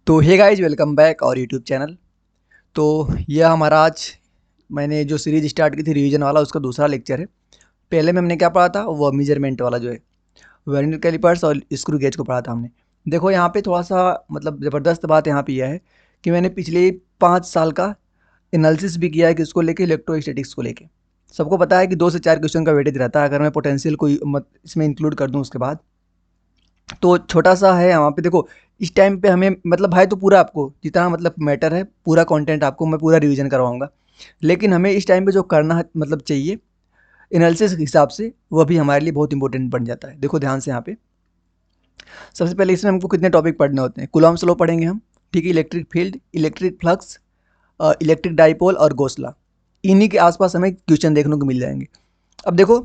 तो hey guys, welcome back और YouTube channel. तो यह हमारा आज मैंने जो सीरीज स्टार्ट की थी रिवीजन वाला, उसका दूसरा लेक्चर है। पहले में हमने क्या पढ़ा था, वो मेजरमेंट वाला जो है वर्नियर कैलिपर्स और स्क्रू गेज को पढ़ा था हमने। देखो यहाँ पे थोड़ा सा मतलब ज़बरदस्त बात यहाँ पे यह है कि मैंने पिछले 5 साल का एनालिसिस भी किया है कि उसको लेके इलेक्ट्रोस्टैटिक्स को लेके। सबको पता है कि 2 से 4 क्वेश्चन का वेटेज रहता है, अगर मैं पोटेंशियल को इसमें इंक्लूड कर दूँ उसके बाद। तो छोटा सा है वहाँ पे। देखो इस टाइम पे हमें मतलब भाई, तो पूरा आपको जितना मतलब मैटर है, पूरा कंटेंट आपको मैं पूरा रिवीजन करवाऊंगा। लेकिन हमें इस टाइम पे जो करना है मतलब चाहिए एनालिसिस के हिसाब से, वह भी हमारे लिए बहुत इंपॉर्टेंट बन जाता है। देखो ध्यान से यहाँ पे, सबसे पहले इसमें हमको कितने टॉपिक पढ़ने होते हैं। कूलॉम्स लॉ पढ़ेंगे हम, ठीक है, electric field, electric flux, electric dipole और गोसला। इन्हीं के आसपास हमें क्वेश्चन देखने को मिल जाएंगे। अब देखो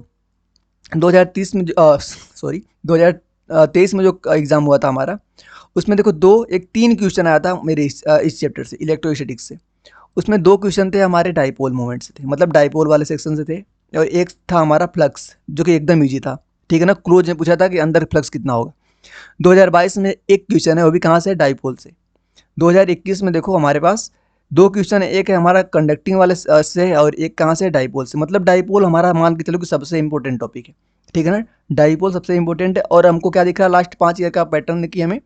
2030 में सॉरी 2023 में जो एग्ज़ाम हुआ था हमारा, उसमें देखो एक तीन क्वेश्चन आया था मेरे इस चैप्टर से, इलेक्ट्रोस्टैटिक्स से। उसमें 2 क्वेश्चन थे हमारे डाइपोल मोमेंट से थे, मतलब डाइपोल वाले सेक्शन से थे। और एक था हमारा फ्लक्स, जो कि एकदम ईजी था, ठीक है ना। क्लोज ने पूछा था कि अंदर फ्लक्स कितना होगा। 2022 में एक क्वेश्चन है, वो भी कहाँ से है, डाइपोल से। 2021 में देखो हमारे पास 2 क्वेश्चन है, एक है हमारा कंडक्टिंग वाले से है और एक कहाँ से है, डाइपोल से। मतलब डाइपोल हमारा मान के चलो कि सबसे इंपॉर्टेंट टॉपिक है, ठीक है ना। डाइपोल सबसे इंपॉर्टेंट है। और हमको क्या दिख रहा है लास्ट 5 ईयर का पैटर्न, कि हमें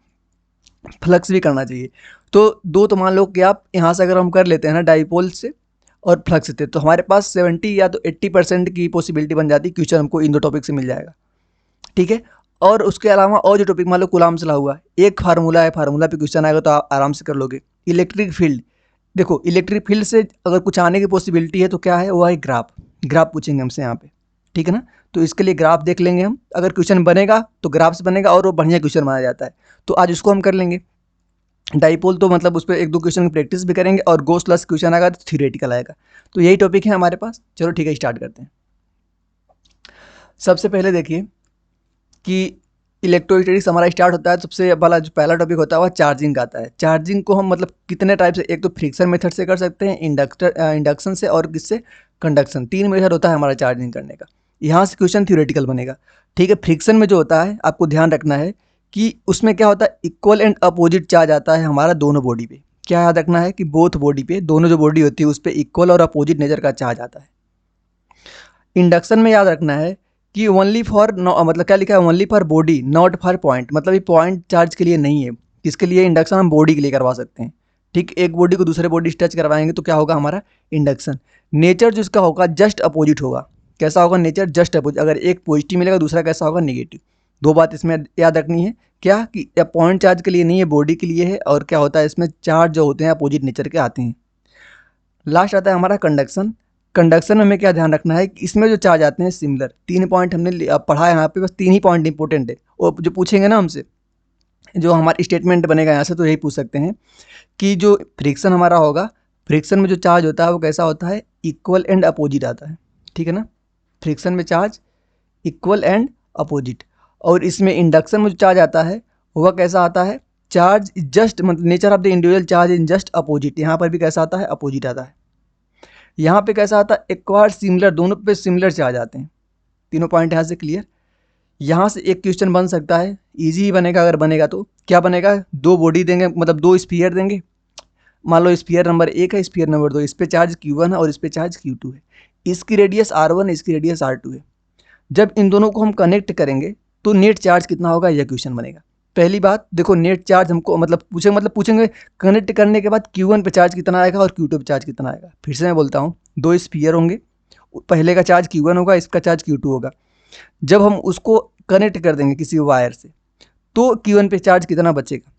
फ्लक्स भी करना चाहिए। तो मान लो कि आप यहाँ से अगर हम कर लेते हैं ना डाइपोल से और फ्लक्स से, तो हमारे पास 70 या तो 80% की पॉसिबिलिटी बन जाती है क्वेश्चन हमको इन दो टॉपिक से मिल जाएगा, ठीक है। और उसके अलावा और जो टॉपिक मान लो कूलॉम्स लॉ हुआ, एक फार्मूला है, फार्मूला पे क्वेश्चन आएगा तो आप आराम से कर लोगे। इलेक्ट्रिक फील्ड, देखो इलेक्ट्रिक फील्ड से अगर कुछ आने की पॉसिबिलिटी है तो क्या है, वो है ग्राफ। ग्राफ पूछेंगे हमसे यहाँ पे, ठीक है ना। तो इसके लिए ग्राफ देख लेंगे हम, अगर क्वेश्चन बनेगा तो ग्राफ से बनेगा और वो बढ़िया क्वेश्चन माना जाता है। तो आज उसको हम कर लेंगे। डाइपोल तो मतलब उस पर 1-2 क्वेश्चन की प्रैक्टिस भी करेंगे, और गोस प्लस क्वेश्चन आएगा तो थियोरेटिकल आएगा। तो यही टॉपिक है हमारे पास। चलो ठीक है, स्टार्ट करते हैं। सबसे पहले देखिए कि इलेक्ट्रोस्टैटिक्स हमारा स्टार्ट होता है, सबसे वाला जो पहला टॉपिक होता है वह चार्जिंग का आता है। चार्जिंग को हम मतलब कितने टाइप से, एक तो फ्रिक्शन मेथड से कर सकते हैं, इंडक्शन से, और किससे, कंडक्शन। 3 मेथड होता है हमारा चार्जिंग करने का। यहाँ से क्वेश्चन थ्योरेटिकल बनेगा, ठीक है। फ्रिक्शन में जो होता है आपको ध्यान रखना है कि उसमें क्या होता है, इक्वल एंड अपोजिट चार्ज आता है हमारा दोनों बॉडी पे। क्या याद रखना है कि बोथ बॉडी पे, दोनों जो बॉडी होती है उस पर इक्वल और अपोजिट नेचर का चार्ज आता है। इंडक्शन में याद रखना है कि ओनली फॉर, मतलब क्या लिखा है, only for body not for point. मतलब ये पॉइंट चार्ज के लिए नहीं है। किसके लिए इंडक्शन, हम बॉडी के लिए करवा सकते हैं, ठीक। एक बॉडी को दूसरे बॉडी से टच करवाएंगे तो क्या होगा हमारा इंडक्शन। नेचर जो इसका होगा जस्ट अपोजिट होगा। कैसा होगा नेचर, जस्ट अपोजिट। अगर एक पॉजिटिव मिलेगा, दूसरा कैसा होगा, नेगेटिव। दो बात इसमें याद रखनी है, क्या कि पॉइंट चार्ज के लिए नहीं है, बॉडी के लिए है। और क्या होता है इसमें, चार्ज जो होते हैं अपोजिट नेचर के आते हैं। लास्ट आता है हमारा कंडक्शन। कंडक्शन में हमें क्या ध्यान रखना है कि इसमें जो चार्ज आते हैं सिमिलर। 3 पॉइंट हमने पढ़ा है यहाँ पे, बस 3 ही पॉइंट इंपॉर्टेंट है। और जो पूछेंगे ना हमसे, जो हमारा स्टेटमेंट बनेगा यहाँ से, तो यही पूछ सकते हैं कि जो फ्रिक्शन हमारा होगा, फ्रिक्शन में जो चार्ज होता है वो कैसा होता है, इक्वल एंड अपोजिट आता है, ठीक है ना। फ्रिक्शन में चार्ज इक्वल एंड अपोजिट। और इसमें इंडक्शन में जो चार्ज आता है वह कैसा आता है, चार्ज जस्ट, मतलब nature of the individual charge in just opposite. यहाँ पर भी कैसा आता है, अपोजिट आता है। यहाँ पे कैसा आता है, एक्वायर सिमिलर, दोनों पे सिमिलर चार्ज आते हैं। तीनों पॉइंट यहाँ से क्लियर। यहाँ से एक क्वेश्चन बन सकता है, इजी ही बनेगा। अगर बनेगा तो क्या बनेगा, दो बॉडी देंगे, मतलब दो स्फीयर देंगे। मान लो स्फीयर नंबर 1 है, स्फीयर नंबर 2, इस पे चार्ज Q1 है और इस पे चार्ज Q2 है। इसकी रेडियस R1 है, इसकी रेडियस R2 है। जब इन दोनों को हम कनेक्ट करेंगे तो नेट चार्ज कितना होगा, यह क्वेश्चन बनेगा। पहली बात देखो, नेट चार्ज हमको मतलब पूछेंगे कनेक्ट करने के बाद Q1 पे चार्ज कितना आएगा और Q2 पे चार्ज कितना आएगा। फिर से मैं बोलता हूँ, दो स्फीयर होंगे, पहले का चार्ज Q1 होगा, इसका चार्ज Q2 होगा। जब हम उसको कनेक्ट कर देंगे किसी वायर से, तो Q1 पे चार्ज कितना बचेगा।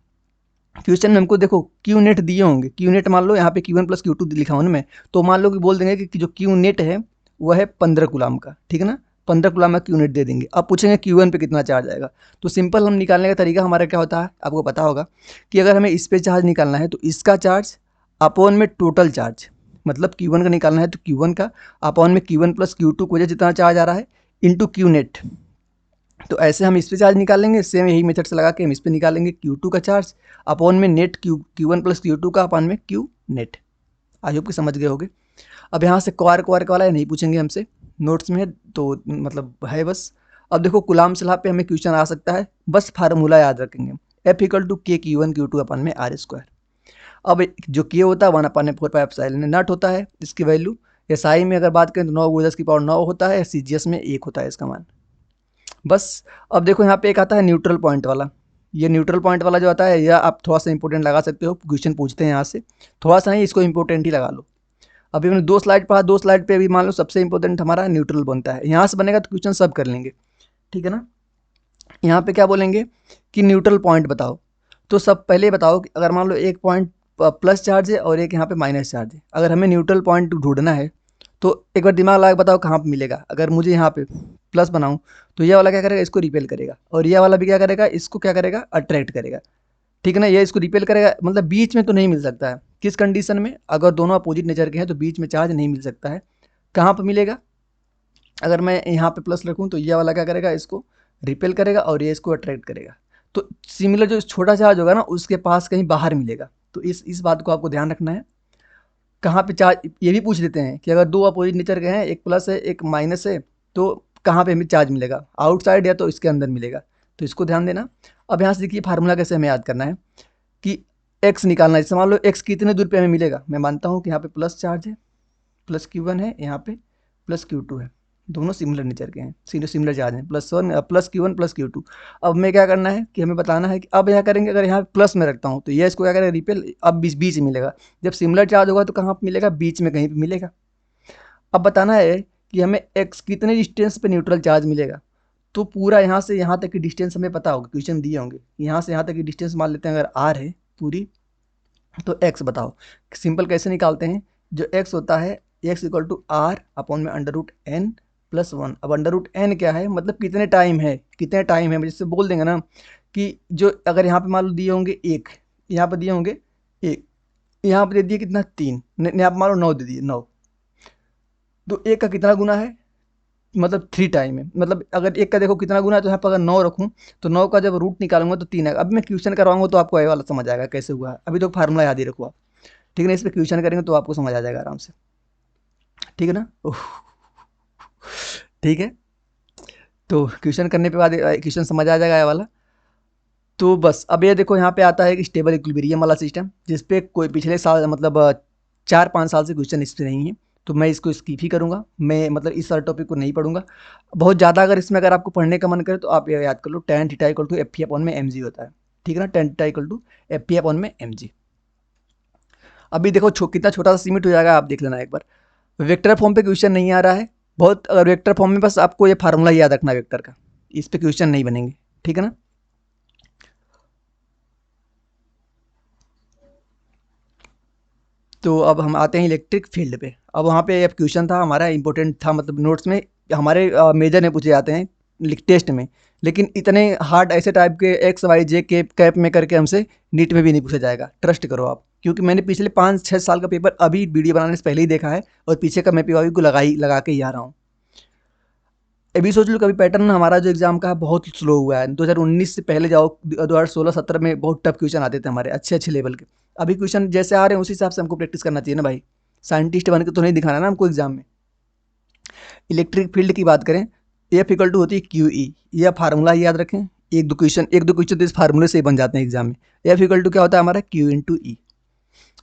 क्वेश्चन में हमको देखो क्यू नेट दिए होंगे, क्यू नेट मान लो यहाँ पे Q1 प्लस Q2 लिखा हूँ ना मैं, तो मान लो कि बोल देंगे कि जो क्यू नेट है वह है 15 कूलाम का, ठीक है ना। 15 कूलाम का क्यू नेट दे देंगे। अब पूछेंगे Q1 पे कितना चार्ज आएगा। तो सिंपल हम निकालने का तरीका हमारा क्या होता है, आपको पता होगा कि अगर हमें इस पे चार्ज निकालना है तो इसका चार्ज अपॉन में टोटल चार्ज, मतलब Q1 का निकालना है तो Q1 का अपॉन में Q1 प्लस Q2 की वजह जितना चार्ज आ रहा है इंटू क्यू नेट। तो ऐसे हम इस पे चार्ज निकालेंगे, सेम यही मेथड से लगा के हम इस पे निकालेंगे Q2 का चार्ज अपॉन में नेट Q1 प्लस Q2 का अपॉन में Q नेट। आई होप कि समझ गए होगे। अब यहाँ से क्वार्क वार्क वाला नहीं पूछेंगे हमसे, नोट्स में है तो मतलब है बस। अब देखो कूलाम लॉ पे हमें क्वेश्चन आ सकता है, बस फार्मूला याद रखेंगे। एफ इक्वल टू के Q1 Q2 अपन में आर स्क्वायर। अब जो के होता है 1/4 नॉट होता है इसकी वैल्यू। एसआई में अगर बात करें तो 9 × 10⁻9 होता है, सीजीएस में 1 होता है इसका मान। बस अब देखो यहाँ पे एक आता है न्यूट्रल पॉइंट वाला। ये न्यूट्रल पॉइंट वाला जो आता है, या आप थोड़ा सा इंपॉर्टेंट लगा सकते हो, क्वेश्चन पूछते हैं यहाँ से, थोड़ा सा नहीं, इसको इंपॉर्टेंट ही लगा लो। अभी हमने 2 स्लाइड पढ़ा, 2 स्लाइड पे अभी मान लो सबसे इंपॉर्टेंट हमारा न्यूट्रल बनता है। यहाँ से बनेगा तो क्वेश्चन सब कर लेंगे, ठीक है ना। यहाँ पे क्या बोलेंगे कि न्यूट्रल पॉइंट बताओ। तो सब पहले बताओ कि अगर मान लो एक पॉइंट प्लस चार्ज है और एक यहाँ पे माइनस चार्ज है, अगर हमें न्यूट्रल पॉइंट ढूंढना है तो एक बार दिमाग लगा बताओ कहाँ पे मिलेगा। अगर मुझे यहाँ पे प्लस बनाऊँ तो ये वाला क्या करेगा, इसको रिपेल करेगा, और ये वाला भी क्या करेगा, इसको क्या करेगा, अट्रैक्ट करेगा, ठीक है ना। ये इसको रिपेल करेगा, मतलब बीच में तो नहीं मिल सकता है। किस कंडीशन में, अगर दोनों अपोजिट नेचर के हैं तो बीच में चार्ज नहीं मिल सकता है। कहाँ पर मिलेगा, अगर मैं यहाँ पे प्लस रखूँ तो ये वाला क्या करेगा, इसको रिपेल करेगा और ये इसको अट्रैक्ट करेगा। तो सिमिलर जो छोटा चार्ज होगा ना उसके पास कहीं बाहर मिलेगा। तो इस बात को आपको ध्यान रखना है। कहाँ पे चार्ज, ये भी पूछ लेते हैं कि अगर 2 अपोजिट नेचर के हैं, एक प्लस है एक माइनस है, तो कहाँ पे हमें चार्ज मिलेगा, आउटसाइड या तो इसके अंदर मिलेगा। तो इसको ध्यान देना। अब यहाँ से देखिए फार्मूला कैसे हमें याद करना है कि एक्स निकालना है। जैसे मान लो एक्स कितने दूर पे हमें मिलेगा, मैं मानता हूँ कि यहाँ पे प्लस चार्ज है, प्लस Q1 है, यहाँ पे प्लस Q2 है, दोनों सिमिलर नेचर के हैं, सिमिलर चार्ज हैं, +1 प्लस Q1 प्लस Q2। अब मैं क्या करना है कि हमें बताना है कि अब यहाँ करेंगे, अगर यहाँ प्लस में रखता हूँ तो ये इसको क्या करेगा, रिपेल, अब बीच बीच में मिलेगा। जब सिमिलर चार्ज होगा तो कहाँ पर मिलेगा, बीच में कहीं पर मिलेगा। अब बताना है कि हमें एक्स कितने डिस्टेंस पे न्यूट्रल चार्ज मिलेगा। तो पूरा यहाँ से यहाँ तक की डिस्टेंस हमें पता होगा, क्वेश्चन दिए होंगे, यहाँ से यहाँ तक की डिस्टेंस मान लेते हैं अगर आर है पूरी, तो एक्स बताओ। सिंपल कैसे निकालते हैं, जो एक्स होता है X equal to R upon में √n+1। अब √n क्या है, मतलब कितने टाइम है, कितने टाइम है, जिससे बोल देंगे ना कि जो अगर यहाँ पे मान लो दिए होंगे 1, यहाँ पे दिए होंगे 1, यहाँ पे दे दिए कितना 3, यहाँ पे मान लो 9 दे दिए 9, तो 1 का कितना गुना है, मतलब 3 टाइम है। मतलब अगर 1 का देखो कितना गुना है, तो यहाँ पर अगर 9 रखूँ तो 9 का जब रूट निकालूंगा तो 3 आएगा। अब मैं क्वेश्चन करवाऊंगा तो आपको ये वाला समझ आएगा कैसे हुआ है। अभी तो फार्मूला याद ही रखो आप, ठीक है ना। इस पर क्वेश्चन करेंगे तो आपको समझ आ जाएगा आराम से, ठीक है ना। ठीक है, तो क्वेश्चन करने पे बाद क्वेश्चन समझ आ जाएगा ये वाला। तो बस अब ये देखो यहाँ पे आता है कि स्टेबल इक्विलिब्रियम वाला सिस्टम, जिसपे कोई पिछले साल मतलब 4-5 साल से क्वेश्चन इस पर नहीं है, तो मैं इसको स्किप ही करूँगा। मैं मतलब इस सारे टॉपिक को नहीं पढ़ूंगा बहुत ज़्यादा। अगर इसमें अगर आपको पढ़ने का मन करे तो आप ये याद कर लो, tan theta equal to Fp/mg होता है, ठीक है ना। tan theta equal to Fp/mg। अभी देखो कितना छोटा सा सीमिट हो जाएगा, आप देख लेना एक बार। वेक्टर फॉर्म पे क्वेश्चन नहीं आ रहा है बहुत, अगर वेक्टर फॉर्म में बस आपको ये फार्मूला याद रखना वेक्टर का, इस पे क्वेश्चन नहीं बनेंगे, ठीक है ना। तो अब हम आते हैं इलेक्ट्रिक फील्ड पे। अब वहाँ पे अब क्वेश्चन था हमारा इंपॉर्टेंट था, मतलब नोट्स में हमारे मेजर में पूछे जाते हैं टेस्ट में, लेकिन इतने हार्ड ऐसे टाइप के एक्स वाई जे के कैप में करके हमसे नीट में भी नहीं पूछा जाएगा, ट्रस्ट करो आप। क्योंकि मैंने पिछले 5-6 साल का पेपर अभी वीडियो बनाने से पहले ही देखा है, और पीछे का मैं पेपर को लगा के ही आ रहा हूँ। अभी सोच लो कभी पैटर्न हमारा जो एग्जाम का है बहुत स्लो हुआ है। 2019 से पहले जाओ, 2016-17 में बहुत टफ क्वेश्चन आते थे हमारे, अच्छे अच्छे लेवल के। अभी क्वेश्चन जैसे आ रहे हैं उसी हिसाब से हमको प्रैक्टिस करना चाहिए ना भाई, साइंटिस्ट बन के तो नहीं दिखाना ना हमको एग्जाम में। इलेक्ट्रिक फील्ड की बात करें, एफ इक्वल टू होती है QE, यह फार्मूला याद रखें। एक दो क्वेश्चन तो इस फार्मूले से ही बन जाते हैं एग्जाम में। एफ इक्वल टू क्या होता है हमारा, Q × E,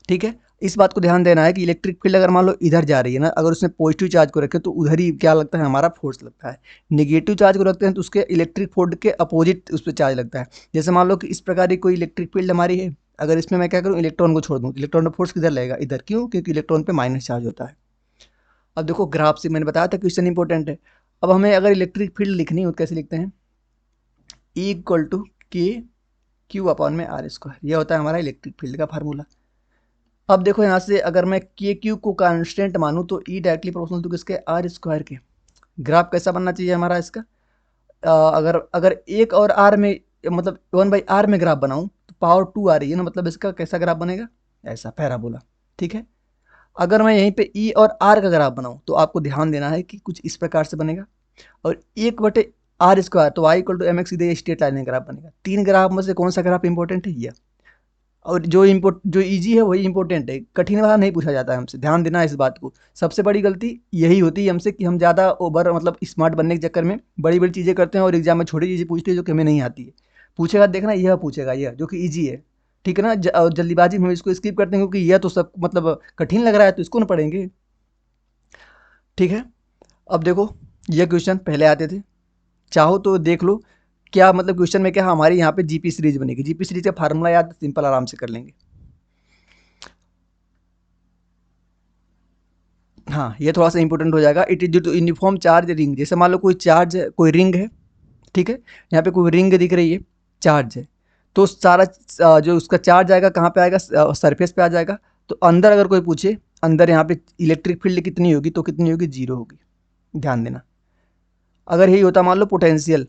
ठीक है। इस बात को ध्यान देना है कि इलेक्ट्रिक फील्ड अगर मान लो इधर जा रही है ना, अगर उसमें पॉजिटिव चार्ज को रखें तो उधर ही क्या लगता है, हमारा फोर्स लगता है। नेगेटिव चार्ज को रखते हैं तो उसके इलेक्ट्रिक फील्ड के अपोजिट उस पर चार्ज लगता है। जैसे मान लो कि इस प्रकार की कोई इलेक्ट्रिक फील्ड हमारी है, अगर इसमें मैं क्या करूँ, इलेक्ट्रॉन को छोड़ दूँ, इलेक्ट्रॉन का फोर्स किधर लगेगा, इधर। क्यों, क्योंकि इलेक्ट्रॉन पे माइनस चार्ज होता है। अब देखो ग्राफ से मैंने बताया था क्वेश्चन इंपॉर्टेंट है। अब हमें अगर इलेक्ट्रिक फील्ड लिखनी हो तो कैसे लिखते हैं, E = KQ/R², यह होता है हमारा इलेक्ट्रिक फील्ड का फार्मूला। अब देखो यहाँ से अगर मैं KQ को कांस्टेंट मानूँ तो E डायरेक्टली प्रोपोर्शनल टू किसके, R² के। ग्राफ कैसा बनना चाहिए हमारा इसका, अगर अगर एक और R में, मतलब 1/R में ग्राफ बनाऊँ तो पावर 2 आ रही है ना, मतलब इसका कैसा ग्राफ बनेगा, ऐसा पैराबोला, ठीक है। अगर मैं यहीं पे E और R का ग्राफ बनाऊँ तो आपको ध्यान देना है कि कुछ इस प्रकार से बनेगा, और 1/R², तो Y = mx, सीधे स्ट्रेट लाइन ग्राफ बनेगा। 3 ग्राफ में से कौन सा ग्राफ इंपॉर्टेंट है, यह। और जो इजी है वही इंपॉर्टेंट है, कठिन वाला नहीं पूछा जाता है हमसे, ध्यान देना है इस बात को। सबसे बड़ी गलती यही होती है हमसे कि हम ज़्यादा ओवर मतलब स्मार्ट बनने के चक्कर में बड़ी बड़ी चीज़ें करते हैं और एग्जाम में छोटी चीज़ें पूछते हैं जो कि हमें नहीं आती है। पूछेगा देखना, यह पूछेगा, यह जो कि इजी है, ठीक है ना। जल्दीबाजी में हम इसको स्किप करते हैं क्योंकि यह तो सब मतलब कठिन लग रहा है, तो इसको ना पढ़ेंगे, ठीक है। अब देखो ये क्वेश्चन पहले आते थे, चाहो तो देख लो क्या मतलब क्वेश्चन में क्या हमारी यहाँ पे जीपी सीरीज बनेगी। जीपी सीरीज का फार्मूला याद, सिंपल आराम से कर लेंगे। हाँ ये थोड़ा सा इंपॉर्टेंट हो जाएगा। It is due to uniform charge ring. जैसे मान लो कोई चार्ज है, कोई रिंग है, ठीक है, यहाँ पे कोई रिंग दिख रही है, चार्ज है, तो सारा जो उसका चार्ज आएगा कहाँ पे आएगा, सरफेस पे आ जाएगा। तो अंदर अगर कोई पूछे अंदर यहाँ पे इलेक्ट्रिक फील्ड कितनी होगी, तो कितनी होगी, जीरो होगी, ध्यान देना। अगर यही होता मान लो पोटेंशियल,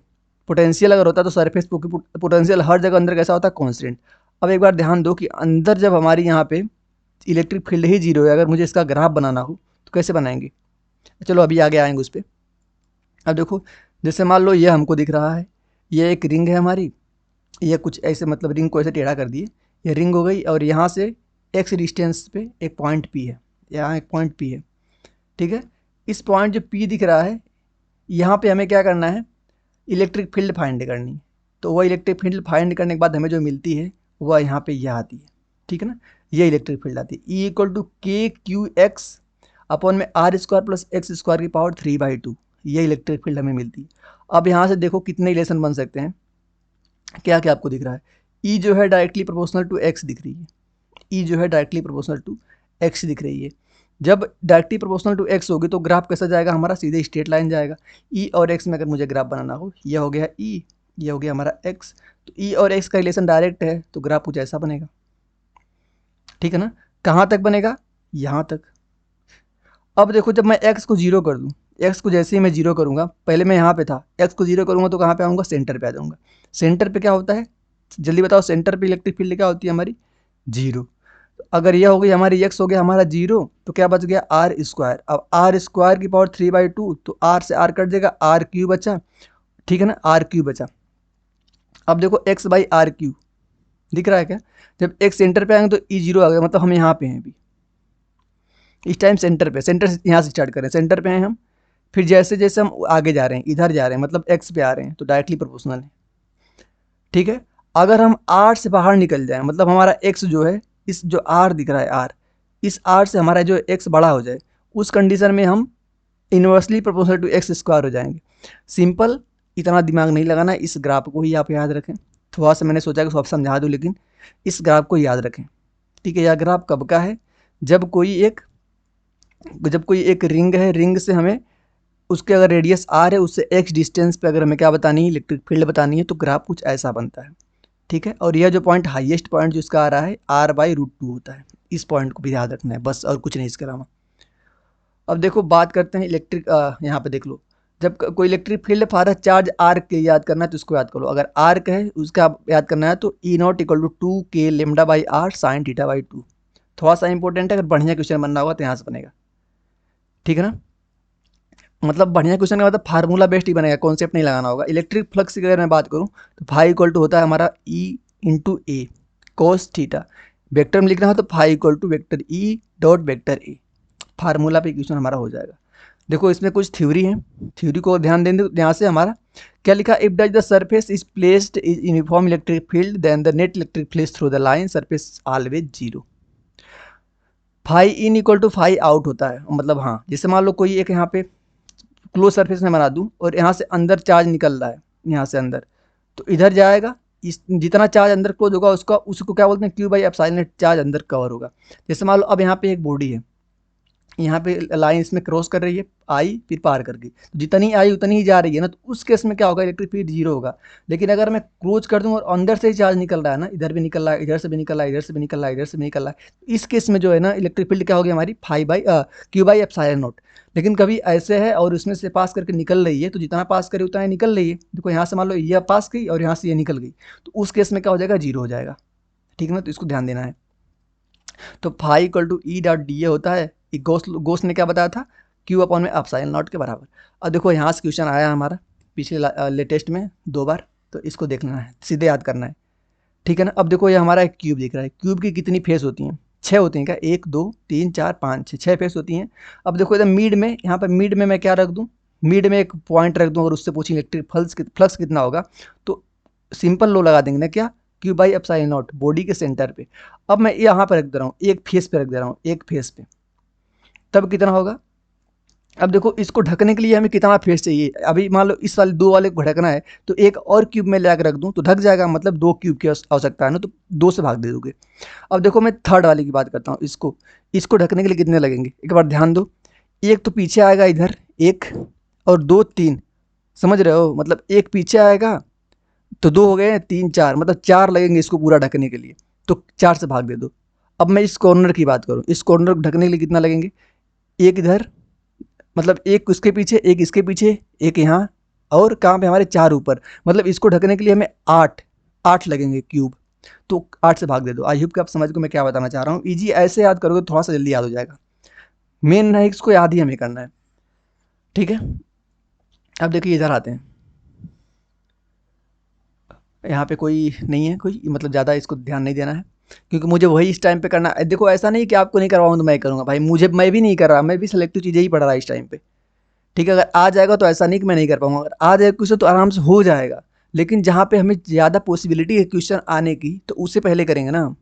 पोटेंशियल अगर होता तो सरफेस पोटेंशियल हर जगह अंदर कैसा होता है, कांस्टेंट। अब एक बार ध्यान दो कि अंदर जब हमारी यहाँ पे इलेक्ट्रिक फील्ड ही जीरो है, अगर मुझे इसका ग्राफ बनाना हो तो कैसे बनाएंगे, चलो अभी आगे आएंगे उस पर। अब देखो जैसे मान लो ये हमको दिख रहा है, ये एक रिंग है हमारी, ये कुछ ऐसे मतलब रिंग को ऐसे टेढ़ा कर दिए, ये रिंग हो गई, और यहाँ से एक्स डिस्टेंस पे एक पॉइंट पी है, यहाँ एक पॉइंट पी है, ठीक है। इस पॉइंट जो पी दिख रहा है, यहाँ पे हमें क्या करना है, इलेक्ट्रिक फील्ड फाइंड करनी है। तो वह इलेक्ट्रिक फील्ड फाइंड करने के बाद हमें जो मिलती है वह यहाँ पे यह आती है, ठीक है ना। ये इलेक्ट्रिक फील्ड आती है, E equal to K Q X upon में R square plus X square की पावर 3/2, ये इलेक्ट्रिक फील्ड हमें मिलती है। अब यहाँ से देखो कितने रिलेशन बन सकते हैं, क्या क्या आपको दिख रहा है, ई जो है डायरेक्टली प्रोपोर्शनल टू एक्स दिख रही है, ई जो है डायरेक्टली प्रोपोर्शनल टू एक्स दिख रही है। जब डायरेक्टली प्रोपोर्शनल टू एक्स होगी तो ग्राफ कैसा जाएगा हमारा, सीधे स्ट्रेट लाइन जाएगा। ई और एक्स में अगर मुझे ग्राफ बनाना हो, ये हो गया ई, ये हो गया हमारा एक्स, तो ई और एक्स का रिलेशन डायरेक्ट है, तो ग्राफ कुछ ऐसा बनेगा, ठीक है ना। कहाँ तक बनेगा, यहाँ तक। अब देखो जब मैं एक्स को जीरो कर दूँ, एक्स को जैसे ही मैं जीरो करूँगा, पहले मैं यहाँ पे था, एक्स को जीरो करूँगा तो कहाँ पे आऊँगा, सेंटर पे आ जाऊँगा। सेंटर पे क्या होता है, जल्दी बताओ, सेंटर पे इलेक्ट्रिक फील्ड क्या होती है हमारी, जीरो। तो अगर यह हो गई हमारी एक्स हो गया हमारा जीरो, तो क्या बच गया, आर स्क्वायर। अब आर स्क्वायर की पावर 3/2, तो आर से आर कट जाएगा, आर क्यू बचा, ठीक है ना, आर क्यू बचा। अब देखो एक्स बाई आर क्यू दिख रहा है क्या, जब एक्स सेंटर पे आएंगे तो ई जीरो आ गया, मतलब हम यहाँ पे हैं अभी इस टाइम सेंटर पे, सेंटर से यहाँ से स्टार्ट करें, सेंटर पे हैं हम, फिर जैसे जैसे हम आगे जा रहे हैं, इधर जा रहे हैं, मतलब एक्स पे आ रहे हैं, तो डायरेक्टली प्रोपोर्शनल है, ठीक है। अगर हम आर से बाहर निकल जाए, मतलब हमारा एक्स जो है, इस जो आर दिख रहा है आर, इस आर से हमारा जो एक्स बड़ा हो जाए, उस कंडीशन में हम inversely proportional to X square हो जाएंगे। सिंपल, इतना दिमाग नहीं लगाना, इस ग्राफ को ही आप याद रखें। थोड़ा सा मैंने सोचा कि सब समझा दूँ, लेकिन इस ग्राफ को याद रखें, ठीक है। यह ग्राफ कब का है, जब कोई एक रिंग है, रिंग से हमें उसके अगर रेडियस आर है, उससे एक्स डिस्टेंस पे अगर हमें क्या बतानी है, इलेक्ट्रिक फील्ड बतानी है, तो ग्राफ कुछ ऐसा बनता है, ठीक है। और यह जो पॉइंट हाईएस्ट पॉइंट जो इसका आ रहा है, r/√2 होता है, इस पॉइंट को भी याद रखना है बस, और कुछ नहीं इसके अलावा। अब देखो बात करते हैं इलेक्ट्रिक, यहाँ पे देख लो, जब कोई electric field for charge arc के याद करना है तो इसको याद करो। अगर आर्क है उसका याद करना है तो E0 = 2k λ/r sin θ/2। थोड़ा सा इंपॉर्टेंट है, अगर बढ़िया क्वेश्चन बनना होगा तो यहाँ से बनेगा, ठीक है ना। मतलब बढ़िया क्वेश्चन का मतलब फार्मूला बेस्ड ही बनेगा, कॉन्सेप्ट नहीं लगाना होगा। इलेक्ट्रिक फ्लक्स की अगर मैं बात करूँ तो फाई इक्वल टू होता है हमारा E × A cos थीटा। वेक्टर में लिखना हो तो phi equal to vector E dot vector A। Formula पे क्वेश्चन हमारा हो जाएगा। देखो इसमें कुछ थ्योरी है, थ्योरी को ध्यान देंगे तो यहाँ से हमारा क्या लिखा, if does the surface is placed is uniform electric field then the net electric field through the line surface always zero. Phi in equal to phi out होता है, मतलब हाँ, जैसे मान लो कोई एक यहाँ पे क्लोज सरफेस में बना दूँ और यहाँ से अंदर चार्ज निकल रहा है, यहाँ से अंदर, तो इधर जाएगा, इस जितना चार्ज अंदर क्लोज होगा उसको क्या बोलते हैं, Q/ε चार्ज अंदर कवर होगा। जैसे मान लो अब यहाँ पे एक बॉडी है, यहाँ पे लाइन इसमें क्रॉस कर रही है, आई फिर पार कर गई, तो जितनी आई उतनी ही जा रही है ना, तो उस केस में क्या होगा, इलेक्ट्रिक फील्ड जीरो होगा। लेकिन अगर मैं क्लोज कर दूँ और अंदर से ही चार्ज निकल रहा है ना, इधर भी निकल रहा है, इधर से भी निकल रहा है, इधर से भी निकल रहा है, इधर से भी निकल रहा है, तो इस केस में जो है ना इलेक्ट्रिक फील्ड क्या होगी हमारी, Q/ε0। लेकिन कभी ऐसे है और उसमें से पास करके निकल रही है, तो जितना पास करे उतना ही निकल रही है। देखो यहाँ से मान लो ये पास गई और यहाँ से ये निकल गई, तो उस केस में क्या हो जाएगा, जीरो हो जाएगा, ठीक है ना। तो इसको ध्यान देना है। तो phi equal to E dot D A होता है, गोस ने क्या बताया था, Q/ε0 के बराबर। अब देखो यहाँ से क्वेश्चन आया हमारा पिछले लेटेस्ट में 2 बार, तो इसको देखना है, सीधे याद करना है, ठीक है ना। अब देखो ये हमारा एक क्यूब दिख रहा है, क्यूब की कितनी फेस होती हैं, 6 होती हैं क्या, 1 2 3 4 5 6 फेस होती हैं। अब देखो इधर मिड में, यहाँ पर मिड में मैं क्या रख दूँ, मिड में एक पॉइंट रख दूँ, अगर उससे पूछें इलेक्ट्रिक फ्लक्स कितना होगा, तो सिंपल लो लगा देंगे ना, क्या, Q by epsilon not body के सेंटर पे। अब मैं यहाँ पर रख दे रहा हूँ, एक फेस पे रख दे रहा हूँ, एक फेस पे, तब कितना होगा। अब देखो इसको ढकने के लिए हमें कितना फेस चाहिए, अभी मान लो इस वाले दो वाले को ढकना है तो एक और क्यूब में ले आकर रख दूं तो ढक जाएगा, मतलब दो क्यूब की आवश्यकता है ना, तो दो से भाग दे दोगे। अब देखो मैं थर्ड वाले की बात करता हूँ, इसको ढकने के लिए कितने लगेंगे, एक बार ध्यान दो। एक तो पीछे आएगा इधर एक, और दो तीन, समझ रहे हो, मतलब एक पीछे आएगा तो दो हो गए, तीन चार, मतलब चार लगेंगे इसको पूरा ढकने के लिए, तो चार से भाग दे दो। अब मैं इस कॉर्नर की बात करूँ, इस कॉर्नर को ढकने के लिए कितना लगेंगे, एक इधर, मतलब एक उसके पीछे, एक इसके पीछे, एक यहाँ, और कहाँ पे हमारे चार ऊपर, मतलब इसको ढकने के लिए हमें आठ, आठ लगेंगे क्यूब, तो आठ से भाग दे दो। आई होप कि आप समझ को मैं क्या बताना चाह रहा हूँ, इजी ऐसे याद करोगे थोड़ा सा जल्दी याद हो जाएगा, मेन है इसको याद ही हमें करना है, ठीक है। अब देखिए इधर आते हैं, यहाँ पे कोई नहीं है, कोई मतलब ज़्यादा इसको ध्यान नहीं देना है, क्योंकि मुझे वही इस टाइम पे करना है। देखो ऐसा नहीं कि आपको नहीं करवाऊँ तो मैं करूँगा, भाई मुझे, मैं भी नहीं कर रहा, मैं भी सिलेक्टिव चीज़ें ही पढ़ रहा है इस टाइम पे, ठीक है। अगर आ जाएगा तो ऐसा नहीं कि मैं नहीं कर पाऊंगा, अगर आ जाएगा क्वेश्चन तो आराम से हो जाएगा, लेकिन जहाँ पे हमें ज़्यादा पॉसिबिलिटी है क्वेश्चन आने की तो उससे पहले करेंगे ना।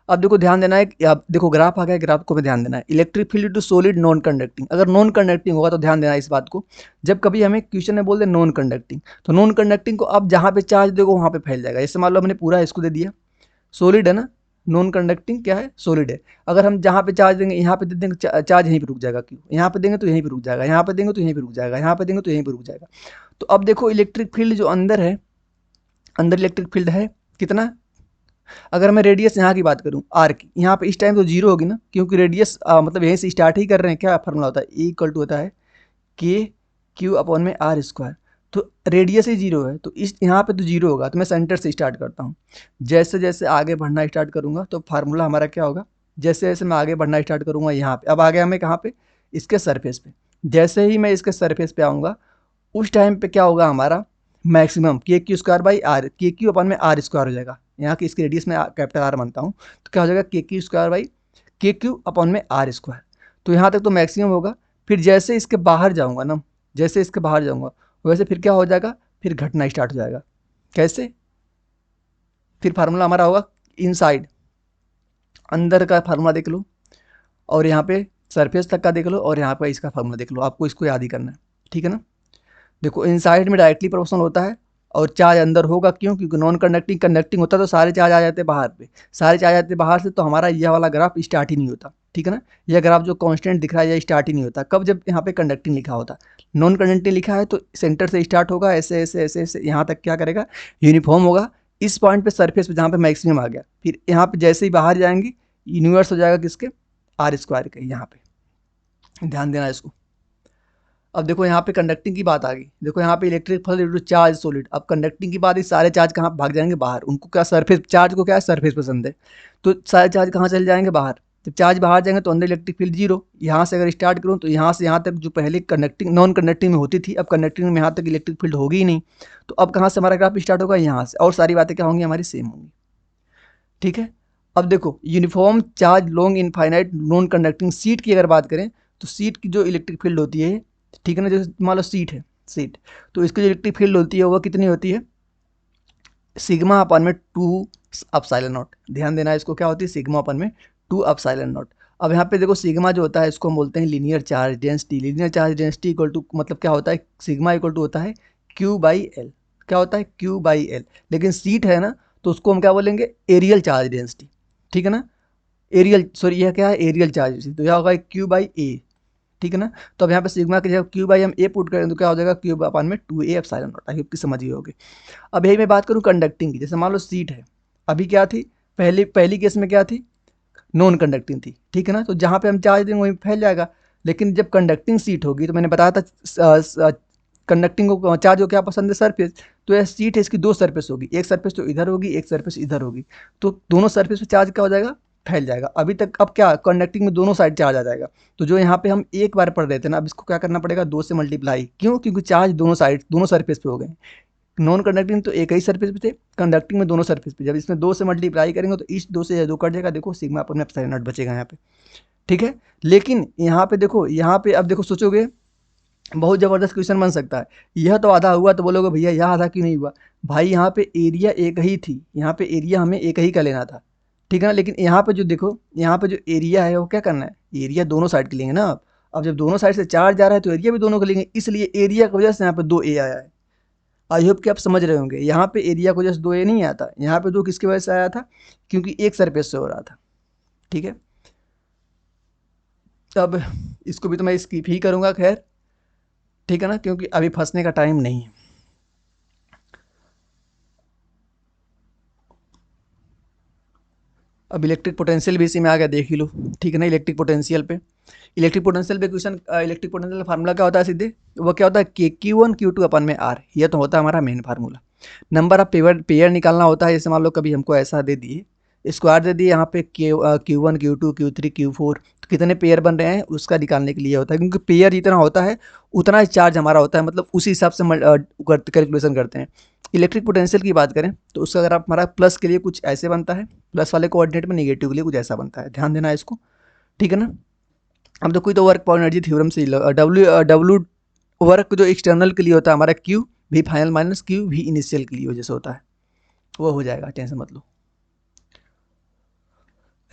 अब देखो ध्यान देना है, अब देखो ग्राफ आ गया, ग्राफ को भी ध्यान देना है, electric field to solid non conducting, अगर नॉन कंडक्टिंग होगा तो ध्यान देना इस बात को, जब कभी हमें क्वेश्चन में बोल दे नॉन कंडक्टिंग, तो नॉन कंडक्टिंग को अब जहाँ पे चार्ज देखो वहाँ पे फैल जाएगा, जैसे मान लो हमने पूरा इसको दे दिया, सॉलिड है ना, नॉन कंडक्टिंग क्या है, सॉलिड है, अगर हम जहाँ पे चार्ज देंगे यहाँ पे दे देंगे, चार्ज यहीं पे रुक जाएगा, क्यों, यहाँ पे देंगे तो यहीं पे रुक जाएगा, यहाँ पे देंगे तो यहीं पे रुक जाएगा, यहाँ पे देंगे तो यहीं पे रुक जाएगा। तो अब देखो इलेक्ट्रिक फील्ड जो अंदर है, अंदर इलेक्ट्रिक फील्ड है कितना, अगर मैं रेडियस यहाँ की बात करूँ आर की, यहाँ पे इस टाइम तो जीरो होगी ना, क्योंकि रेडियस मतलब यहीं से स्टार्ट ही कर रहे हैं, क्या फार्मूला होता है, E इक्वल टू होता है के क्यू अपॉन में आर स्क्वायर, तो रेडियस ही जीरो है, तो इस यहाँ पे तो जीरो होगा, तो मैं सेंटर से स्टार्ट करता हूँ, जैसे जैसे आगे बढ़ना स्टार्ट करूँगा तो फार्मूला हमारा क्या होगा, जैसे जैसे मैं आगे बढ़ना स्टार्ट करूँगा यहाँ पे, अब आ गया मैं कहाँ पे, इसके सरफेस पे, जैसे ही मैं इसके सरफेस पे आऊँगा उस टाइम पे क्या होगा हमारा, मैक्सिमम के क्यू स्क्वायर बाई आर, के क्यू अपन में आर स्क्वायर हो जाएगा, यहाँ की इसकी रेडियस में कैपिटल आर मानता हूँ, तो क्या हो जाएगा के क्यू स्क्वायर बाई के क्यू अपन में आर स्क्वायर, तो यहाँ तक तो मैक्सिमम होगा। फिर जैसे इसके बाहर जाऊँगा ना, जैसे इसके बाहर जाऊँगा वैसे फिर क्या हो जाएगा, फिर घटना स्टार्ट हो जाएगा, कैसे, फिर फार्मूला हमारा होगा इनसाइड, अंदर का फार्मूला देख लो, और यहाँ पे सरफेस तक का देख लो, और यहाँ पे इसका फार्मूला देख लो, आपको इसको याद ही करना है, ठीक है ना। देखो इनसाइड में डायरेक्टली प्रोपोर्शनल होता है, और चार्ज अंदर होगा, क्यों, क्योंकि नॉन कंडक्टिंग कंडक्टिंग होता है तो सारे चार्ज आ जाते हैं बाहर पे, सारे चार्ज आते हैं बाहर से, तो हमारा यह वाला ग्राफ स्टार्ट ही नहीं होता, ठीक है ना। यह ग्राफ जो कांस्टेंट दिख रहा है यह स्टार्ट ही नहीं होता, कब, जब यहाँ पे कंडक्टिंग लिखा होता, नॉन कंडक्टिंग लिखा है तो सेंटर से स्टार्ट होगा, ऐसे ऐसे ऐसे ऐसे यहाँ तक क्या करेगा, यूनिफॉर्म होगा, इस पॉइंट पे सरफेस पे जहाँ पे मैक्सिमम आ गया, फिर यहाँ पे जैसे ही बाहर जाएंगे यूनिवर्स हो जाएगा किसके, आर स्क्वायर के, यहाँ पे ध्यान देना इसको। अब देखो यहाँ पे कंडक्टिंग की बात आ गई, देखो यहाँ पे इलेक्ट्रिक फील्ड चार्ज सॉलिड, अब कंडक्टिंग की बात है, सारे चार्ज कहाँ भाग जाएंगे बाहर, उनको क्या सरफेस चार्ज को क्या है, सरफेस पसंद है, तो सारे चार्ज कहाँ चले जाएंगे बाहर, जब चार्ज बाहर जाएंगे तो अंदर इलेक्ट्रिक फील्ड जीरो, यहाँ से अगर स्टार्ट करूँ तो यहाँ से यहाँ तक जो पहले कंडक्टिंग नॉन कंडक्टिंग में होती थी, अब कंडक्टिंग में यहाँ तक इलेक्ट्रिक फील्ड होगी ही नहीं, तो अब कहाँ से हमारा ग्राफ स्टार्ट होगा, यहाँ से, और सारी बातें क्या होंगी हमारी सेम होंगी, ठीक है। अब देखो uniform charge long infinite non conducting seat की अगर बात करें, तो सीट की जो इलेक्ट्रिक फील्ड होती है, ठीक है ना, जैसे मान लो सीट है, सीट, तो इसकी जो इलेक्ट्रिक फील्ड होती है वो कितनी होती है, सिग्मा अपन में टू अपसाइलन नॉट, ध्यान देना इसको, क्या होती है, सिग्मा अपन में टू अपसाइलन नॉट। अब यहाँ पे देखो सिग्मा जो होता है इसको हम बोलते हैं linear charge density, linear charge density equal to, मतलब क्या होता है, सिग्मा इक्वल टू होता है क्यू बाई एल, क्या होता है, क्यू बाई एल, लेकिन सीट है ना तो उसको हम क्या बोलेंगे, एरियल चार्ज डेंसिटी, ठीक है ना, एरियल, सॉरी यह क्या है, एरियल चार्ज, तो यह होगा क्यू बाई ए, ठीक है ना। तो अब यहाँ पे सिग्मा की जगह क्यू बाई हम ए पुट करें तो क्या हो जाएगा, क्यू अपन में two A epsilon naught, I hope कि समझ ही होगी। अब यही मैं बात करूँ कंडक्टिंग की, जैसे मान लो सीट है, अभी क्या थी, पहली पहली केस में क्या थी, नॉन कंडक्टिंग थी, ठीक है ना, तो जहाँ पे हम चार्ज देंगे वहीं फैल जाएगा, लेकिन जब कंडक्टिंग सीट होगी तो मैंने बताया था कंडक्टिंग को चार्ज को क्या पसंद है, सरफेस, तो यह सीट है इसकी दो सरफेस होगी, एक सरफेस तो इधर होगी, एक सरफेस इधर होगी, तो दोनों सरफेस पे चार्ज क्या हो जाएगा, फैल जाएगा। अभी तक अब क्या कंडक्टिंग में दोनों साइड चार्ज आ जाएगा, तो जो यहाँ पे हम एक बार पढ़ रहे थे ना, अब इसको क्या करना पड़ेगा, दो से मल्टीप्लाई, क्यों, क्योंकि चार्ज दोनों साइड दोनों सरफेस पे हो गए, नॉन कंडक्टिंग तो एक ही सरफेस पे थे, कंडक्टिंग में दोनों सरफेस पे, जब इसमें दो से मल्टीप्लाई करेंगे तो इस दो से दो कट जाएगा, देखो सिग्मा अपन में एप्सिलॉन नॉट बचेगा यहाँ पे, ठीक है। लेकिन यहाँ पे देखो, यहाँ पे अब देखो सोचोगे बहुत ज़बरदस्त क्वेश्चन बन सकता है। यह तो आधा हुआ तो बोलोगे भैया यह आधा क्यों नहीं हुआ? भाई यहाँ पे एरिया एक ही थी, यहाँ पे एरिया हमें एक ही का लेना था, ठीक है ना? लेकिन यहाँ पे जो देखो, यहाँ पे जो एरिया है वो क्या करना है? एरिया दोनों साइड के लेंगे ना आप। अब जब दोनों साइड से चार्ज जा रहा है तो एरिया भी दोनों का लेंगे, इसलिए एरिया की वजह से यहाँ पे 2A आया है। आई होप कि आप समझ रहे होंगे। यहाँ पे एरिया की वजह से 2A नहीं आया था, यहाँ पे 2 किसकी वजह से आया था? क्योंकि एक सरफेस से हो रहा था, ठीक है? अब इसको भी तो मैं स्किप ही करूँगा खैर, ठीक है ना? क्योंकि अभी फँसने का टाइम नहीं है। अब इलेक्ट्रिक पोटेंशियल भी इसी में आ गया, देख ही लो, ठीक है ना? इलेक्ट्रिक पोटेंशियल पे क्वेश्चन, इलेक्ट्रिक पोटेंशियल फार्मूला क्या होता है सीधे? वो क्या होता है? के क्यू वन क्यू टू अपन में आर, ये तो होता है हमारा main formula. Number of pair निकालना होता है, जैसे मान लो कभी हमको ऐसा दे दिए, स्क्वायर दे दिए यहाँ पे Q one Q two Q three Q four, तो कितने पेयर बन रहे हैं उसका निकालने के लिए होता है, क्योंकि पेयर जितना होता है उतना ही चार्ज हमारा होता है, मतलब उसी हिसाब से कैलकुलेशन करते हैं। इलेक्ट्रिक पोटेंशियल की बात करें तो उसका अगर आप हमारा प्लस के लिए कुछ ऐसे बनता है, प्लस वाले कोऑर्डिनेट में, नेगेटिव के लिए कुछ ऐसा बनता है, ध्यान देना है इसको, ठीक है ना? अब तो कोई तो वर्क पावर एनर्जी थ्योरम से डब्ल्यू डब्ल्यू वर्क जो एक्सटर्नल के लिए होता है हमारा क्यू भी फाइनल माइनस क्यू भी इनिशियल के लिए वजह से होता है, वो हो जाएगा, टेंशन मत लो।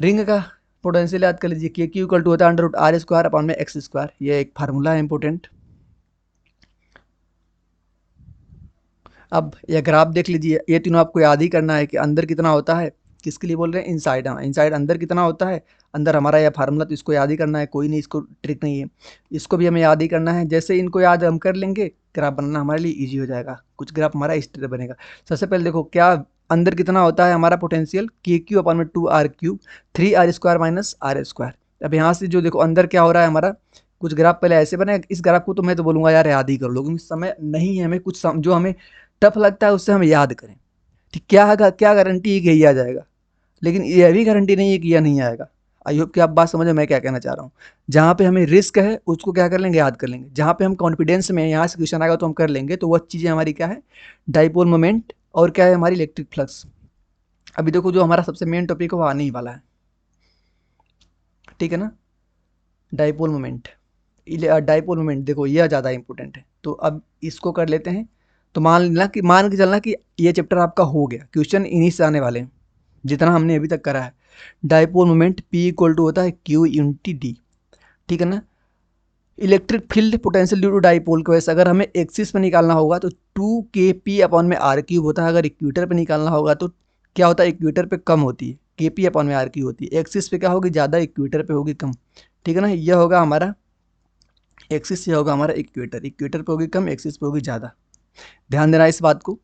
रिंग का पोटेंशियल याद कर लीजिए, के क्यू इक्वल टू होता है under root R square upon में एक्स स्क्वायर, ये एक फार्मूला है इंपॉर्टेंट। अब ये ग्राफ देख लीजिए, ये तीनों आपको याद ही करना है कि अंदर कितना होता है, किसके लिए बोल रहे हैं? इनसाइड, हाँ इनसाइड अंदर कितना होता है, अंदर हमारा यह फार्मूला, तो इसको याद ही करना है, कोई नहीं, इसको ट्रिक नहीं है, इसको भी हमें याद ही करना है। जैसे इनको याद हम कर लेंगे, ग्राफ बनाना हमारे लिए ईजी हो जाएगा, कुछ ग्राफ हमारा इस तरह बनेगा। सबसे पहले देखो क्या अंदर कितना होता है हमारा पोटेंशियल, के क्यू अपन में two R cube three R square minus R square. अब यहाँ से जो देखो अंदर क्या हो रहा है हमारा, कुछ ग्राफ पहले ऐसे बने, इस ग्राफ को तो मैं तो बोलूँगा यार याद ही कर लो, क्योंकि समय नहीं है हमें, कुछ जो हमें टफ लगता है उससे हम याद करें, ठीक? क्या गारंटी है कि यही आ जाएगा, लेकिन यह भी गारंटी नहीं है कि यह नहीं आएगा। आई होप कि आप बात समझे मैं क्या कहना चाह रहा हूँ। जहाँ पे हमें रिस्क है उसको क्या कर लेंगे, याद कर लेंगे। जहाँ पे हम कॉन्फिडेंस में यहाँ से क्वेश्चन आएगा तो हम कर लेंगे, तो वह चीज़ें हमारी क्या है? डाइपोल मोमेंट, और क्या है हमारी इलेक्ट्रिक फ्लक्स। अभी देखो जो हमारा सबसे मेन टॉपिक है वो आने ही वाला है, ठीक है ना? डाइपोल मोमेंट, डाइपोल मोमेंट देखो यह ज़्यादा इंपॉर्टेंट है, तो अब इसको कर लेते हैं। तो मान के चलना कि ये चैप्टर आपका हो गया, क्वेश्चन इन्हीं से आने वाले हैं जितना हमने अभी तक करा है। Dipole moment P equal to होता है Q इंटी डी, ठीक है ना? Electric field potential due to dipole की वजह से अगर हमें एक्सिस पे निकालना होगा तो 2kp अपॉन में आर क्यूब होता है, अगर इक्वेटर पे निकालना होगा तो क्या होता है, इक्वेटर पे कम होती है, kp अपॉन में आर क्यूब होती है, एक्सिस पे क्या होगी ज़्यादा, इक्वेटर पे होगी कम, ठीक है ना? यह होगा हमारा एक्सिस, से होगा हमारा इक्वेटर, इक्वेटर पे होगी कम, एक्सिस पे होगी ज़्यादा, ध्यान देना इस बात को।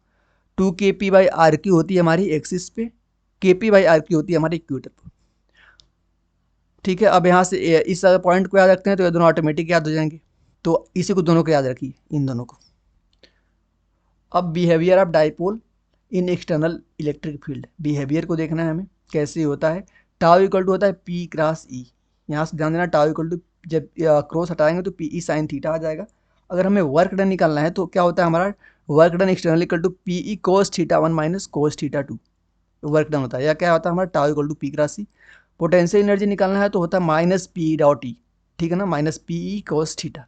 2kp बाई आर क्यू होती है हमारी एक्सिस पे, kp बाई आर क्यू होती है हमारी इक्वेटर पे, ठीक है? अब यहाँ से इस पॉइंट को याद रखते हैं तो ये दोनों ऑटोमेटिक याद हो जाएंगे, तो इसी को दोनों को याद रखिए, इन दोनों को। अब behaviour of dipole in external electric field, behaviour को देखना है हमें कैसे होता है। टाउ इक्वल टू होता है पी क्रॉस ई, यहाँ से ध्यान देना, टाउ इक्वल टू जब क्रॉस हटाएंगे तो पी ई साइन थीटा आ जाएगा। अगर हमें वर्क डन निकालना है तो क्या होता है हमारा, work done external equal to P E cos theta one minus cos theta two, work done होता है, या क्या होता है हमारा tau equal to P cross E. Potential energy निकालना है तो होता है माइनस पी डॉट ई, ठीक है ना? Minus P E cos theta.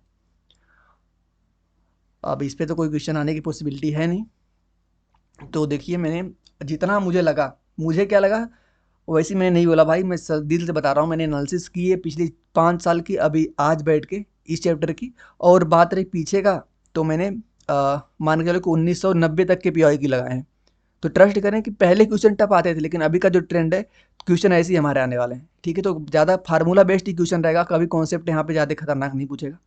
अब इस पे तो कोई क्वेश्चन आने की पॉसिबिलिटी है नहीं, तो देखिए मैंने जितना मुझे लगा, मुझे क्या लगा वैसे मैंने नहीं बोला भाई, मैं दिल से बता रहा हूँ, मैंने एनालिसिस की है पिछली 5 साल की, अभी आज बैठ के इस चैप्टर की। और बात रही पीछे का, तो मैंने मान के चलो कि 1990 तक के पीओआई की लगाए हैं। तो ट्रस्ट करें कि पहले क्वेश्चन टफ आते थे, लेकिन अभी का जो ट्रेंड है क्वेश्चन ऐसे ही हमारे आने वाले हैं, ठीक है? तो ज़्यादा फार्मूला बेस्ड ही क्वेश्चन रहेगा, कभी कॉन्सेप्ट यहाँ पे ज़्यादा खतरनाक नहीं पूछेगा।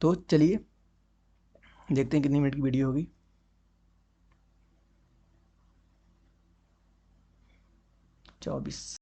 तो चलिए देखते हैं कितनी मिनट की वीडियो होगी। 24।